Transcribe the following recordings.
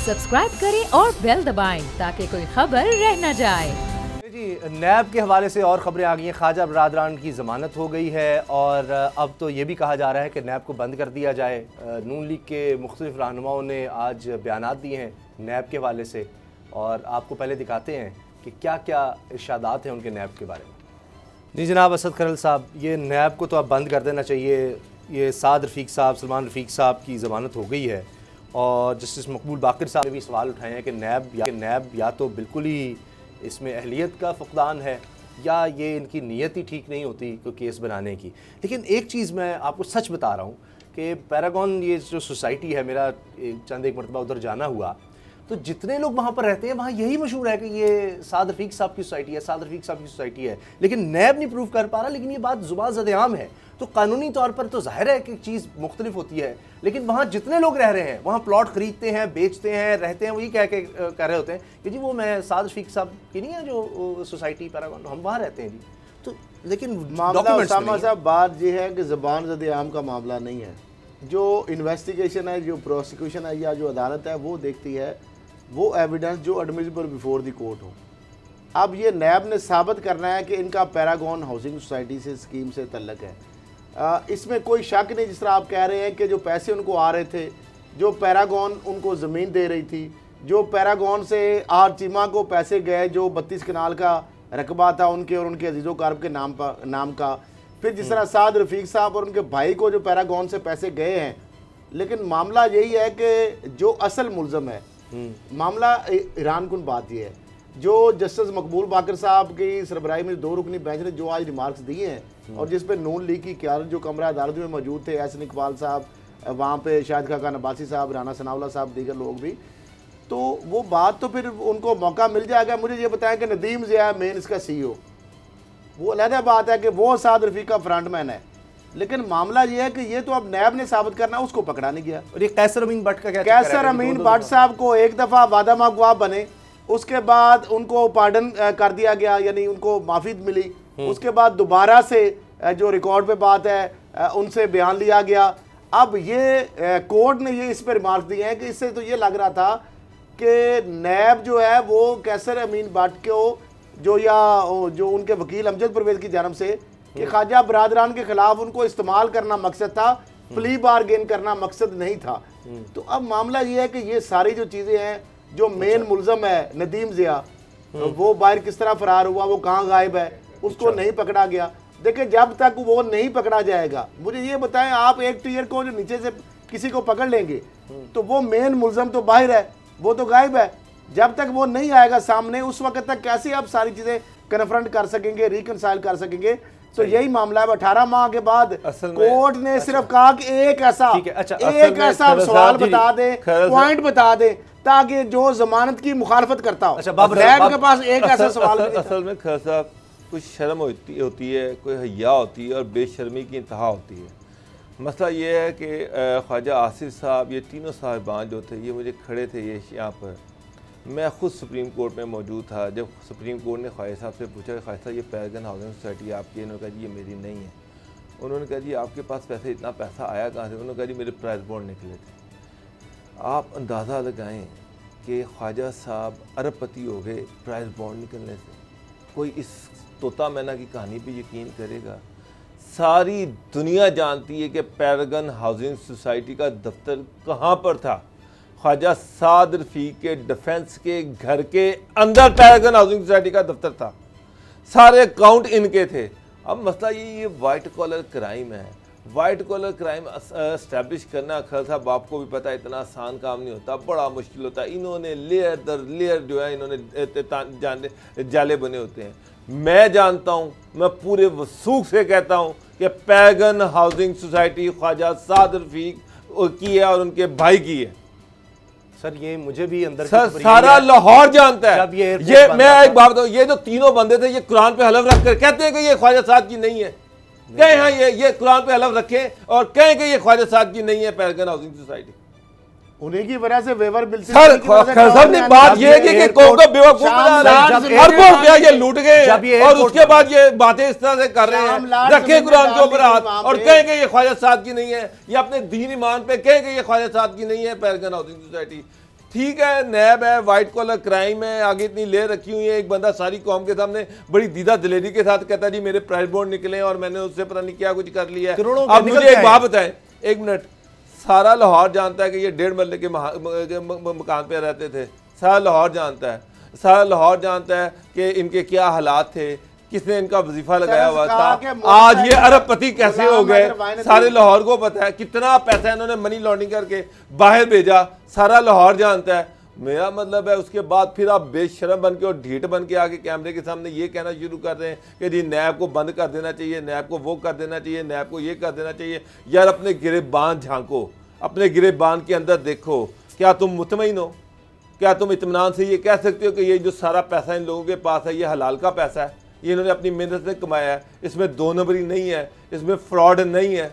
Subscribe करें और bell दबाएं ताकि कोई खबर रह न जाए। जी, नैब के हवाले से और ख़बरें आ गई हैं। ख्वाजा बरादरान की ज़मानत हो गई है और अब तो ये भी कहा जा रहा है कि नैब को बंद कर दिया जाए। नून लीग के मुख्तलिफ रहनुमाओं ने आज बयानात दिए हैं नैब के हवाले से और आपको पहले दिखाते हैं कि क्या क्या इरशादात हैं उनके नैब के बारे में। जी जनाब असद खरल साहब, ये नैब को तो अब बंद कर देना चाहिए। ये साद रफ़ीक साहब, सलमान रफ़ीक साहब की ज़मानत हो गई है और जस्टिस मकबूल बाकर साहब ने भी सवाल उठाए हैं कि नैब या तो बिल्कुल ही इसमें अहलियत का फ़ुक़दान है या ये इनकी नीयत ही ठीक नहीं होती कोई केस बनाने की। लेकिन एक चीज़ मैं आपको सच बता रहा हूँ कि पैरागॉन ये जो सोसाइटी है, मेरा चंद एक मरतबा उधर जाना हुआ, तो जितने लोग वहाँ पर रहते हैं वहाँ यही मशहूर है कि ये साद रफ़ीक साहब की सोसाइटी है, साद रफ़ीक साहब की सोसाइटी है। लेकिन नैब नहीं प्रूव कर पा रहा। लेकिन ये बात ज़ुबान ज़द-ए-आम है, तो कानूनी तौर पर तो ज़ाहिर है कि चीज़ मुख्तलिफ होती है। लेकिन वहाँ जितने लोग रह रहे हैं, वहाँ प्लॉट ख़रीदते हैं, बेचते हैं, रहते हैं, वही कह रहे होते हैं कि जी वो मैं साद रफ़ीक साहब की नहीं है जो सोसाइटी पैरागॉन, हम वहाँ रहते हैं जी। तो लेकिन मामला उसामा साहब बात ये है कि ज़बान ज़द-ए-आम का मामला नहीं है। जो इन्वेस्टिगेशन है, जो प्रोसिक्यूशन है या जो अदालत है वो देखती है वो एविडेंस जो एडमिसिबल बिफोर द कोर्ट हो। अब ये नैब ने साबित करना है कि इनका पैरागॉन हाउसिंग सोसाइटी से स्कीम से तल्लक है। इसमें कोई शक नहीं। जिस तरह आप कह रहे हैं कि जो पैसे उनको आ रहे थे, जो पैरागॉन उनको ज़मीन दे रही थी, जो पैरागॉन से आर चीमा को पैसे गए जो 32 कनाल का रकबा था उनके और उनके अजीज़ो कारब के नाम का, फिर जिस तरह साद रफ़ीक साहब और उनके भाई को जो पैरागॉन से पैसे गए हैं। लेकिन मामला यही है कि जो असल मुल्ज़म है, मामला ईरान कुन बात यह है, जो जस्टिस मकबूल बाकर साहब की सरबराही में 2 रुकनी बेंच ने जो आज रिमार्क्स दिए हैं और जिस पे नून लीग की क्यादत जो कमरा अदालत में मौजूद थे, एहसन इकबाल साहब, वहाँ पे शाहिद खान अब्बासी साहब, राना सनाउल्लाह साहब, दीगर लोग भी, तो वो बात तो फिर उनको मौका मिल जाएगा। मुझे ये बताएं कि नदीम ज़िया मेन इसका CEO, वो अलग बात है कि वो साद रफ़ीक का फ्रंटमैन है। लेकिन मामला ये है कि ये तो अब नैब ने साबित करना, उसको पकड़ा नहीं गया। और ये कैसर अमीन भट्ट का क्या? कैसर अमीन भट्ट साहब को एक दफ़ा वादा मगवा बने, उसके बाद उनको पार्डन कर दिया गया, यानी उनको माफ़ी मिली। उसके बाद दोबारा से जो रिकॉर्ड पे बात है उनसे बयान लिया गया। अब ये कोर्ट ने ये इस पर रिमार्क दिए हैं कि इससे तो ये लग रहा था कि नैब जो है वो कैसर अमीन भट्ट को जो उनके वकील अमजद परवेज की जानब से कि ख्वाजा बरादरान के खिलाफ उनको इस्तेमाल करना मकसद था, प्ली बारगेन करना मकसद नहीं था। तो अब मामला ये है कि ये सारी जो चीज़ें हैं, जो मेन मुल्ज़म है नदीम ज़िया, वो बाहर किस तरह फरार हुआ, वो कहाँ गायब है, उसको नहीं पकड़ा गया। देखिए जब तक वो नहीं पकड़ा जाएगा, मुझे ये बताएं, आप एक टीयर को जो नीचे से किसी को पकड़ लेंगे तो वो मेन मुल्ज़म तो बाहर है, वो तो गायब है। जब तक वो नहीं आएगा सामने, उस वक्त तक कैसे आप सारी चीज़ें कन्फ्रंट कर सकेंगे, रिकनसाइल कर सकेंगे? तो यही मामला है। 18 माह के बाद कोर्ट ने सिर्फ कहा कि एक ऐसा सवाल बता दे, पॉइंट बता दे, ताकि जो जमानत की मुखालफत करता हो। नैब के पास एक ऐसा सवाल असल में खैर साहब, कुछ शर्म होती है, कोई हया होती है और बेशर्मी की इंतहा होती है। मसला ये है कि ख्वाजा आसिफ साहब, ये तीनों साहिबान जो थे, ये मुझे खड़े थे ये यहाँ पर, मैं ख़ुद सुप्रीम कोर्ट में मौजूद था जब सुप्रीम कोर्ट ने ख्वाजा साहब से पूछा कि ख्वाजा साहब ये पैरागॉन हाउसिंग सोसाइटी आपकी है? उन्होंने कहा जी ये मेरी नहीं है। उन्होंने कहा जी आपके पास पैसे, इतना पैसा आया कहाँ से? उन्होंने कहा जी मेरे प्राइस बॉन्ड निकले थे। आप अंदाज़ा लगाएं कि ख्वाजा साहब अरबपति हो गए प्राइस बॉन्ड निकलने से। कोई इस तोता मैना की कहानी पर यकीन करेगा? सारी दुनिया जानती है कि पैरागॉन हाउसिंग सोसाइटी का दफ्तर कहाँ पर था। ख्वाजा साद रफ़ीक के डिफेंस के घर के अंदर पैरागॉन हाउसिंग सोसाइटी का दफ्तर था, सारे अकाउंट इनके थे। अब मसला ये वाइट कॉलर क्राइम है। वाइट कॉलर क्राइम एस्टैब्लिश करना, खैर साहब आपको भी पता है, इतना आसान काम नहीं होता, बड़ा मुश्किल होता है। इन्होंने लेयर दर लेयर जो है इन्होंने जाले बने होते हैं। मैं जानता हूँ, मैं पूरे वसूख से कहता हूँ कि Paragon housing society Khawaja Saad रफ़ीक की है और उनके भाई की है। सर ये मुझे भी अंदर सर सारा लाहौर जानता है। ये मैं एक बात बताऊं, ये जो तीनों बंदे थे, ये कुरान पे हलफ रख कर कहते हैं कि ये ख्वाजा साद की नहीं है। कहें हाँ ये कुरान पे हलफ रखें और कहें कि ये ख्वाजा साद की नहीं है पैरागॉन हाउसिंग सोसाइटी। उन्हीं की वजह से वेवर बिल से सर ने बात ये है कि कौम को बेवकूफ बना रहा है, अरबों रुपया ये लूट गए और उसके बाद ये बातें इस तरह से कर रहे हैं, रखे कुरान के ऊपर हाथ और कहेंगे ये ख्वाजा साद की नहीं है, या अपने दीन ईमान पे कहेंगे ये ख्वाजा साद की नहीं है पैरागॉन हाउसिंग सोसाइटी। ठीक है, नैब है, वाइट कॉलर क्राइम है, आगे इतनी ले रखी हुई है। एक बंदा सारी कौम के सामने बड़ी दीदा दिलेरी के साथ कहता है जी मेरे प्राइस बोर्ड निकले और मैंने उससे पता नहीं क्या कुछ कर लिया है। अब मुझे एक बात बताएं, एक मिनट, सारा लाहौर जानता है कि ये 1.5 मरले के मकान पे रहते थे। सारा लाहौर जानता है, सारा लाहौर जानता है कि इनके क्या हालात थे, किसने इनका वजीफा लगाया हुआ था, आज ये अरबपति कैसे हो गए, सारे लाहौर को पता है। कितना पैसा इन्होंने मनी लॉन्ड्रिंग करके बाहर भेजा, सारा लाहौर जानता है। मेरा मतलब है उसके बाद फिर आप बेशरम बन के और ढीठ बन के आके कैमरे के सामने ये कहना शुरू कर रहे हैं कि जी नैब को बंद कर देना चाहिए, नैब को वो कर देना चाहिए, नैब को ये कर देना चाहिए। यार अपने गिरेबान झांको, अपने गिरेबान के अंदर देखो, क्या तुम मुतमईन हो? क्या तुम इत्मीनान से ये कह सकते हो कि ये जो सारा पैसा इन लोगों के पास है ये हलाल का पैसा है, ये इन्होंने अपनी मेहनत से कमाया है, इसमें दो नंबरी नहीं है, इसमें फ्रॉड नहीं है?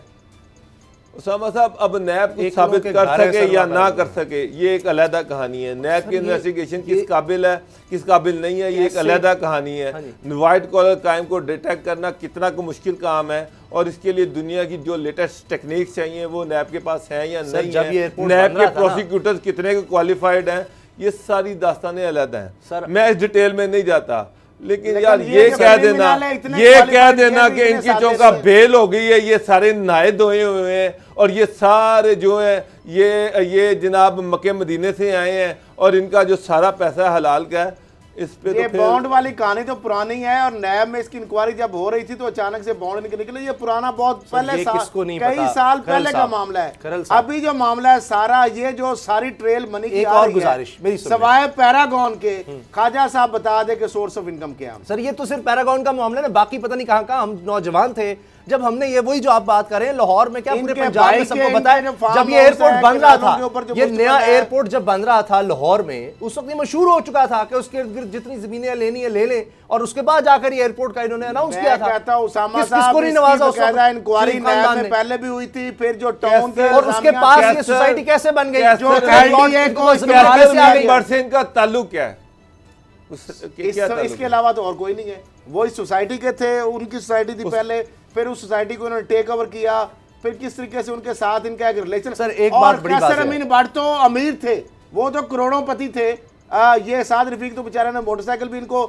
उसामा साहब, अब नैब कुछ साबित कर सके या ना कर सके ये एक अलहदा कहानी है। नैब की इन्वेस्टिगेशन किस काबिल है, किस काबिल नहीं है, ये एक अलहदा कहानी है। वाइट कॉलर क्राइम को डिटेक्ट करना कितना को मुश्किल काम है और इसके लिए दुनिया की जो लेटेस्ट टेक्निक्स चाहिए वो नैब के पास है या नहीं है, नैब के प्रोसिक्यूटर्स कितने क्वालिफाइड हैं, ये सारी दास्तानें अलहदा हैं। मैं इस डिटेल में नहीं जाता, लेकिन यार ये कह देना कि इनकी चौका बेल हो गई है, ये सारे नाए धोए हुए हैं और ये सारे जो है ये जनाब मक्के मदीने से आए हैं और इनका जो सारा पैसा हलाल का है, इस पे ये तो बॉन्ड वाली कहानी तो पुरानी है। और नैब में इसकी इंक्वायरी जब हो रही थी तो अचानक से बॉन्ड निकले, ये पुराना बहुत पहले कई साल पहले का मामला है। अभी जो मामला है सारा, ये जो सारी ट्रेल मनी की आ रही है, सवाए पैरागॉन के, ख्वाजा साहब बता दे कि सोर्स ऑफ इनकम क्या है। सर ये तो सिर्फ पैरागॉन का मामला है ना, बाकी पता नहीं कहाँ हम नौजवान थे जब हमने ये वही जो आप बात कर रहे हैं लाहौर में, क्या पूरे पंजाब में सबको बताया जब ये एयरपोर्ट बन रहा था, ये नया एयरपोर्ट जब बन रहा था लाहौर में, उस वक्त ये मशहूर हो चुका था कि उसके इर्द गिर्द जितनी जमीनें लेनी है ले लें और उसके बाद जाकर ये एयरपोर्ट का इन्होंने अनाउंस किया था। किसको नहीं नवाजा? इंक्वायरी नैब में पहले भी हुई थी, फिर जो टाउन के और उसके पास ये सोसाइटी कैसे बन गई, से इनका ताल्लुक क्या है? इसके अलावा तो और कोई नहीं है। वो इस सोसाइटी के थे, उनकी सोसाइटी थी पहले, फिर उस सोसाइटी को उन्होंने टेक ओवर किया, फिर किस तरीके से उनके साथ इनका एक रिलेशन। सर एक बात बड़ी बात है, अमीन भट्ट तो अमीर थे, वो तो करोड़ोंपति थे। ये साद रफीक तो बेचारे ने मोटरसाइकिल भी इनको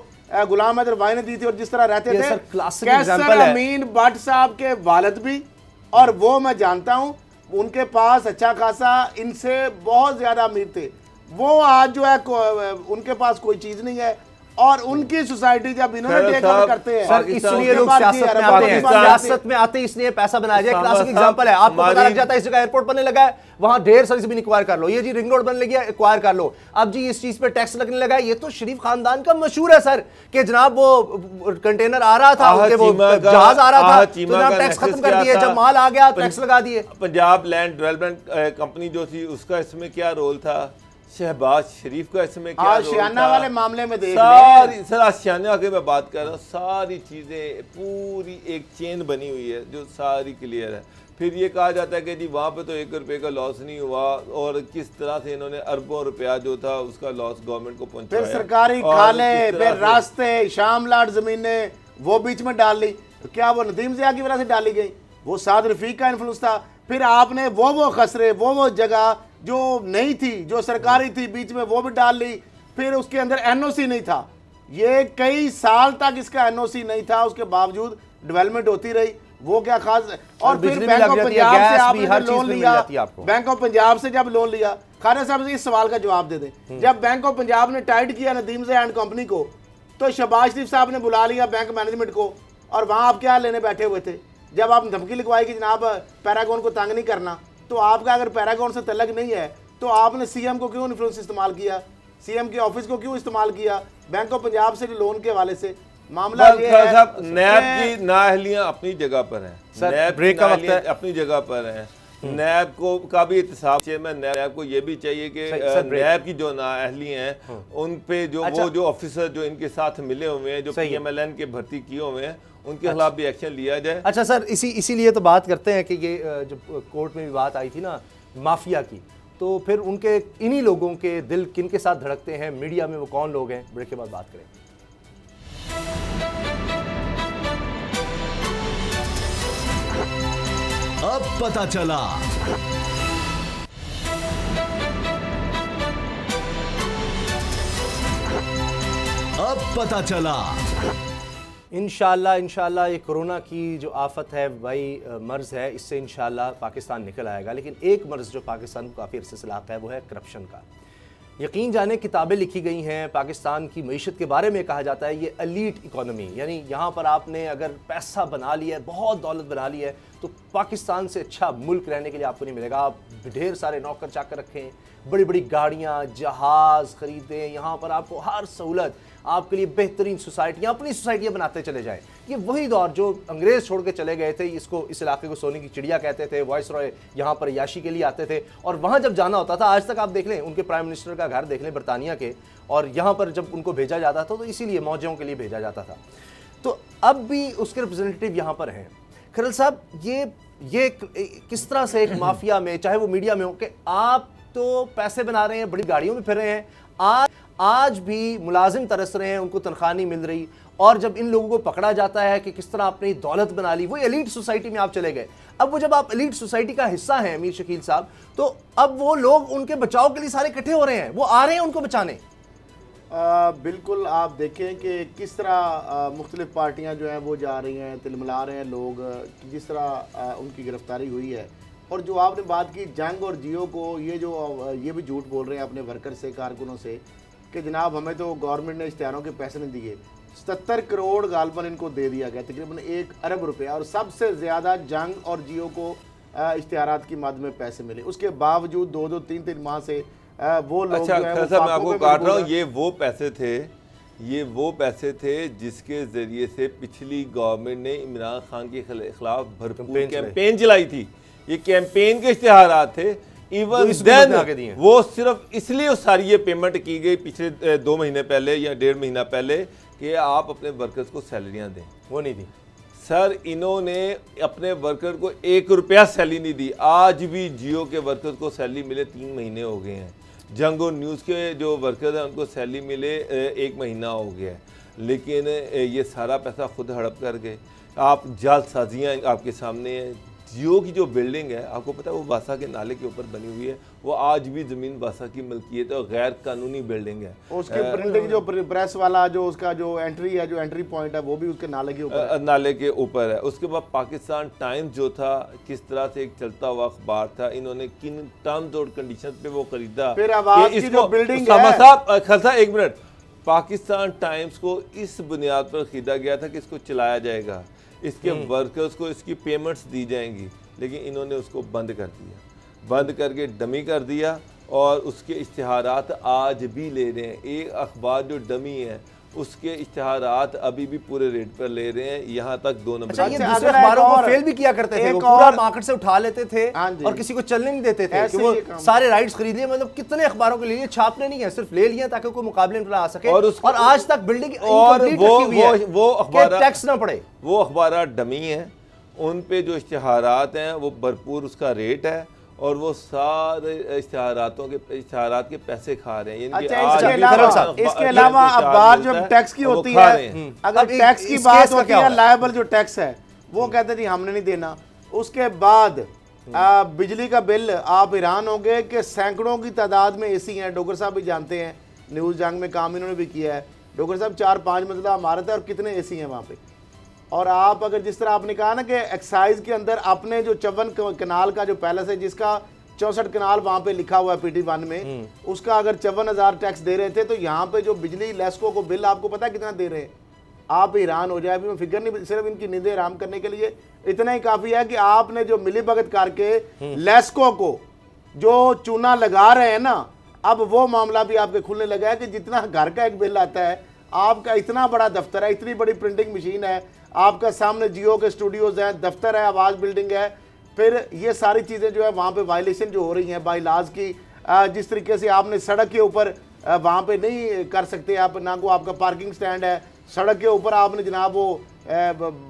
गुलाम हैदर भाई ने दी थी और जिस तरह रहते थे। कैसर अमीन भट्ट साहब के वालिद भी, और वो मैं जानता हूं उनके पास अच्छा खासा, इनसे बहुत ज्यादा अमीर थे वो। आज जो है उनके पास कोई चीज नहीं है और उनकी सोसाइटी जब इन्होंने टेक ओवर करते हैं, सर इसलिए लोग सियासत में आते हैं, सियासत में आते इसलिए पैसा बनाया जाए। क्लासिक एग्जांपल है, आपको पता लग जाता है इस जगह एयरपोर्ट बनने लगा है, वहां ढेर सारी जमीन एक्वायर कर लो, ये जी रिंग रोड बनने लगी है एक्वायर कर लो, अब जी इस चीज पे टैक्स लगने लगा है। ये तो शरीफ खानदान का मशहूर है सर कि जनाब वो कंटेनर आ रहा था, उनके वो जहाज आ रहा था तो जनाब टैक्स खत्म कर दिए, जब माल आ गया टैक्स लगा दिए। पंजाब लैंड डेवलपमेंट कंपनी जो थी उसका इसमें क्या रोल था, शहबाज शरीफ का इसमें क्या आशियाना वाले मामले में देख सारी, सर आशियाना की मैं बात कर रहा हूँ, सारी चीजें पूरी एक चेन बनी हुई है जो सारी क्लियर है। फिर ये कहा जाता है कि जी वहाँ पे तो 1 रुपए का लॉस नहीं हुआ और किस तरह से इन्होंने अरबों रुपया जो था उसका लॉस गवर्नमेंट को पहुंचाया, फिर सरकारी खाले, फिर रास्ते, शामलाट जमीनें वो बीच में डाल ली। क्या वो नदीम ज़िया की वजह से डाली गई? वो साद रफीक का इन्फ्लुएंस था। फिर आपने वो खसरे, वो जगह जो नहीं थी, जो सरकारी थी, बीच में वो भी डाल ली। फिर उसके अंदर एनओसी नहीं था, ये कई साल तक इसका एनओसी नहीं था, उसके बावजूद डेवलपमेंट होती रही। वो क्या खास। और फिर बैंक ऑफ पंजाब से आपने लोन लिया, बैंक ऑफ पंजाब से जब लोन लिया, खाना साहब इस सवाल का जवाब दे दें, जब बैंक ऑफ पंजाब ने टाइट किया नदीम ज़िया एंड कंपनी को तो शहबाज शरीफ साहब ने बुला लिया बैंक मैनेजमेंट को, और वहां आप क्या लेने बैठे हुए थे? जब आप धमकी लिखवाई कि जनाब पैरागॉन को तंग नहीं करना, तो आपका अगर पैरागॉन से तलक नहीं है तो आपने सीएम को क्यों इन्फ्लुएंस इस्तेमाल किया, सीएम के ऑफिस को क्यों इस्तेमाल किया, बैंक ऑफ पंजाब से लोन के हवाले से? मामला ये है नैब की नाअहलियां अपनी जगह पर हैं, नैब ब्रेक का वक्त है, अपनी जगह पर हैं। नैब को का भी इत्तेसाब चेयरमैन नैब को ये भी चाहिए कि नैब की जो नाअहली हैं उन पे जो वो जो ऑफिसर जो इनके साथ मिले हुए हैं, जो PMLN के भर्ती किए हुए हैं, उनके खिलाफ भी एक्शन लिया जाए। अच्छा सर, इसीलिए तो बात करते हैं कि ये जब कोर्ट में भी बात आई थी ना माफिया की, तो फिर उनके इन्हीं लोगों के दिल किन के साथ धड़कते हैं, मीडिया में वो कौन लोग हैं, ब्रेक के बाद बात करें। अब पता चला पता चला। इंशाल्लाह ये कोरोना की जो आफत है भाई, मर्ज़ है, इससे इंशाल्लाह पाकिस्तान निकल आएगा। लेकिन एक मर्ज़ जो पाकिस्तान को काफ़ी अरसे से लाक़ है वो है करप्शन का। यकीन जाने किताबें लिखी गई हैं पाकिस्तान की मईशत के बारे में, कहा जाता है ये एलीट इकोनॉमी, यानी यहाँ पर आपने अगर पैसा बना लिया है, बहुत दौलत बना ली है, तो पाकिस्तान से अच्छा मुल्क रहने के लिए आपको नहीं मिलेगा। आप ढेर सारे नौकर चाकर रखें, बड़ी बड़ी गाड़ियाँ, जहाज़ ख़रीदें, यहाँ पर आपको हर सहूलत, आपके लिए बेहतरीन सोसाइटियाँ, अपनी सोसाइटियाँ बनाते चले जाएँ। ये वही दौर जो अंग्रेज़ छोड़ के चले गए थे, इस इलाके को सोने की चिड़िया कहते थे। वॉइस रॉय यहाँ पर याशी के लिए आते थे और वहाँ जब जाना होता था, आज तक आप देख लें उनके प्राइम मिनिस्टर का घर देख लें बरतानिया के, और यहाँ पर जब उनको भेजा जाता था तो इसीलिए मौजों के लिए भेजा जाता था। तो अब भी उसके रिप्रेजेंटेटिव यहाँ पर हैं। खरल साहब, ये किस तरह से एक माफिया में, चाहे वो मीडिया में हो, कि आप तो पैसे बना रहे हैं, बड़ी गाड़ियों में फिर रहे हैं, आज भी मुलाजिम तरस रहे हैं, उनको तनख्वाह नहीं मिल रही, और जब इन लोगों को पकड़ा जाता है कि किस तरह अपनी दौलत बना ली, वो एलीट सोसाइटी में आप चले गए। अब वो जब आप एलीट सोसाइटी का हिस्सा हैं मीर शकील साहब, तो अब वो लोग उनके बचाव के लिए सारे इकट्ठे हो रहे हैं, वो आ रहे हैं उनको बचाने। बिल्कुल, आप देखें कि किस तरह मुख्तलिफ पार्टियाँ जो हैं वो जा रही हैं, तिलमिला रहे हैं लोग, जिस तरह उनकी गिरफ्तारी हुई है। और जो आपने बात की जंग और जियो को, ये भी झूठ बोल रहे हैं अपने वर्कर से, कारकुनों से, कि जनाब हमें तो गवर्नमेंट ने इश्तिहारों के पैसे नहीं दिए। 77 करोड़ गालबन इनको दे दिया गया, तकरीबन 1 अरब रुपया, और सबसे ज़्यादा जंग और जियो को इश्तिहारात की मद में पैसे मिले। उसके बावजूद 2-2, 3-3 माह से वो लोग अच्छा, मैं आपको काट रहा हूँ, ये वो पैसे थे जिसके ज़रिए से पिछली गवर्नमेंट ने इमरान खान के खिलाफ भरपूर कैंपेन चलाई थी। ये कैंपेन के इश्तिहारात थे। इवन देन वो सिर्फ इसलिए सारी ये पेमेंट की गई पिछले 2 महीने पहले या 1.5 महीना पहले कि आप अपने वर्कर्स को सैलरियां दें, वो नहीं दी सर। इन्होंने अपने वर्कर को 1 रुपया सैलरी नहीं दी। आज भी जियो के वर्कर्स को सैलरी मिले 3 महीने हो गए हैं। जंग और न्यूज़ के जो वर्कर्स हैं उनको सैलरी मिले 1 महीना हो गया है। लेकिन ये सारा पैसा खुद हड़प कर गए। आप जालसाजियाँ आपके सामने हैं। जियो की जो बिल्डिंग है, आपको पता है वो बासा के नाले के ऊपर बनी हुई है, वो आज भी ज़मीन बासा की मलकियत है और गैर कानूनी बिल्डिंग है। उसकी प्रिंटिंग जो प्रेस वाला जो उसका जो एंट्री है, जो एंट्री पॉइंट है, वो भी उसके नाले के ऊपर है। उसके बाद पाकिस्तान टाइम्स जो था, किस तरह से एक चलता हुआ अखबार था, इन्होंने किन टर्म्स और कंडीशन पे वो खरीदा। फिर आवाज़ की जो बिल्डिंग है, खासा 1 मिनट, पाकिस्तान टाइम्स को इस बुनियाद पर खरीदा गया था कि इसको चलाया जाएगा, इसके वर्कर्स को इसकी पेमेंट्स दी जाएंगी, लेकिन इन्होंने उसको बंद कर दिया, बंद करके डमी कर दिया। और उसके इश्तिहारात आज भी ले रहे हैं। एक अखबार जो डमी है उसके इश्तिहारात अभी भी पूरे रेट पर ले रहे हैं, यहाँ तक 2 नंबर। ये दूसरे अखबारों को फेल भी किया करते थे, वो पूरा मार्केट से उठा लेते थे और किसी को चलने नहीं देते थे कि वो सारे राइट्स खरीद लिए। मतलब कितने अखबारों के लिए छापने नहीं है, सिर्फ ले लिया ताकि कोई मुकाबले में आ सके, और आज तक बिल्डिंग और वो अखबार टैक्स ना पड़े। वो अखबार डमी है, उन पे जो इश्तिहारात हैं वो भरपूर उसका रेट है, और वो सारे इश्तिहारात के पैसे खा रहे हैं। इसके अलावा अखबार जो टैक्स की होती है, अगर टैक्स की बात होती है, लायबल जो टैक्स है, वो कहते जी हमने नहीं देना। उसके बाद बिजली का बिल, आप हैरान होंगे कि सैकड़ों की तादाद में एसी हैं। डोगर साहब भी जानते हैं, न्यूज़ जंग में काम इन्होंने भी किया है। डोगर साहब 4-5 मंजिला इमारत है और कितने एसी हैं वहाँ पे। और आप अगर जिस तरह आपने कहा ना कि एक्साइज के अंदर अपने जो 54 कनाल का जो पैलेस है, जिसका 64 कनाल वहाँ पे लिखा हुआ है PT1 में, उसका अगर 54,000 टैक्स दे रहे थे, तो यहाँ पे जो बिजली लेस्को को बिल आपको पता है कितना दे रहे हैं? आप हैरान हो जाए। अभी मैं फिक्र नहीं, सिर्फ इनकी नींदें आराम करने के लिए इतना ही काफ़ी है कि आपने जो मिली भगत करके लेस्को को जो चूना लगा रहे हैं ना, अब वो मामला भी आपके खुलने लगा है कि जितना घर का एक बिल आता है, आपका इतना बड़ा दफ्तर है, इतनी बड़ी प्रिंटिंग मशीन है, आपका सामने जियो के स्टूडियोज हैं, दफ्तर है, आवाज़ बिल्डिंग है, फिर ये सारी चीज़ें जो है वहाँ पे वायलेशन जो हो रही हैं बाई लॉज की। जिस तरीके से आपने सड़क के ऊपर वहाँ पे नहीं कर सकते आप, ना को आपका पार्किंग स्टैंड है, सड़क के ऊपर आपने जनाब वो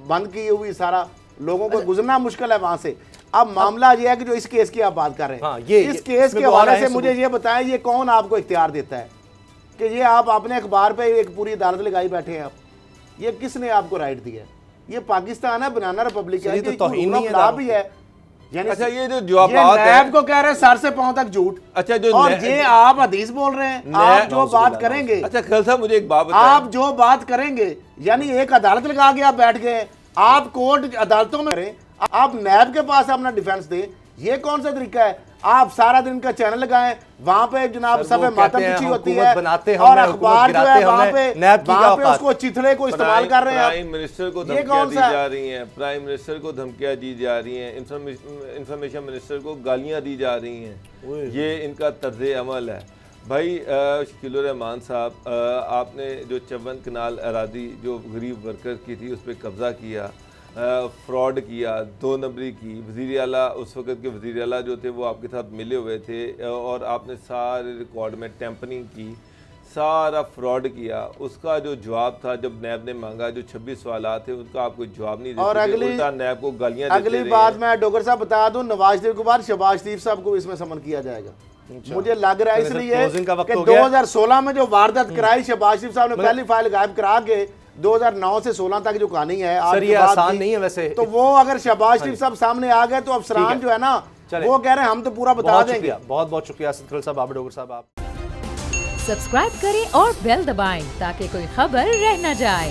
बंद की हुई, सारा लोगों को गुजरना मुश्किल है वहाँ से। अब मामला ये है कि जो इस केस की आप बात कर रहे हैं, इस केस के हवाले से मुझे ये बताएं, ये कौन आपको इख्तियार देता है कि ये आप अपने अखबार पे एक पूरी अदालत लगाई बैठे हैं? आप ये किसने आपको राइट दिया है? ये पाकिस्तान है, बनाना रिपब्लिक है, भी है। यानी अच्छा ये जो जवाब नैब को कह रहे हैं सर से पांव तक झूठ। अच्छा जो और ये आप हदीस बोल रहे हैं, आप जो बात करेंगे। अच्छा खैर साहब मुझे एक बात बताएं, आप जो बात करेंगे यानी एक अदालत लगा के आप बैठ गए, आप कोर्ट अदालतों में करें, आप नैब के पास अपना डिफेंस दें, ये कौन सा तरीका है? आप सारा दिन का चैनल लगाएं, वहां पे जनाब सब मातम पिछी होती है और अखबार जो है वहां पे उसको चिथड़े को इस्तेमाल कर रहे हैं। प्राइम मिनिस्टर को धमकियां दी जा रही हैं, प्राइम मिनिस्टर को धमकियां दी जा रही हैं, इंफॉर्मेशन मिनिस्टर को गालियां दी जा रही हैं, ये इनका तर्ज अमल है। भाई शकील रहमान साहब, आपने जो 54 कनाल अरादी जो गरीब वर्कर की थी उस पर कब्ज़ा किया, फ्रॉड किया, 2 नंबरी की, वज़ीर आला उस वक़्त के वज़ीर आला जो थे वो आपके साथ मिले हुए थे और आपने सारे रिकॉर्ड में टैंपरिंग की, सारा फ्रॉड किया। उसका जो जवाब था जब नैब ने मांगा, जो 26 सवाल थे उनका आप कोई जवाब नहीं देते, और उल्टा नैब को गालियां देते। अगली बात मैं डॉक्टर साहब बता दूं, नवाज शरीफ के बाद शहबाज शरीफ साहब को इसमें समन किया जाएगा। मुझे लग रहा है इसलिए कि 2016 में जो वारदात कराई शहबाज शरीफ साहब ने पहली फाइल गायब करा के 2009 से 16 तक जो कहानी है आज ये आसान नहीं है वैसे, तो वो अगर शहबाज शरीफ साहब सामने आ गए तो अफसरान जो है ना वो कह रहे हैं हम तो पूरा बता देंगे। बहुत बहुत शुक्रिया असद साहब, आबिद डोगर साहब। आप सब्सक्राइब करें और बेल दबाएं ताकि कोई खबर रह न जाए।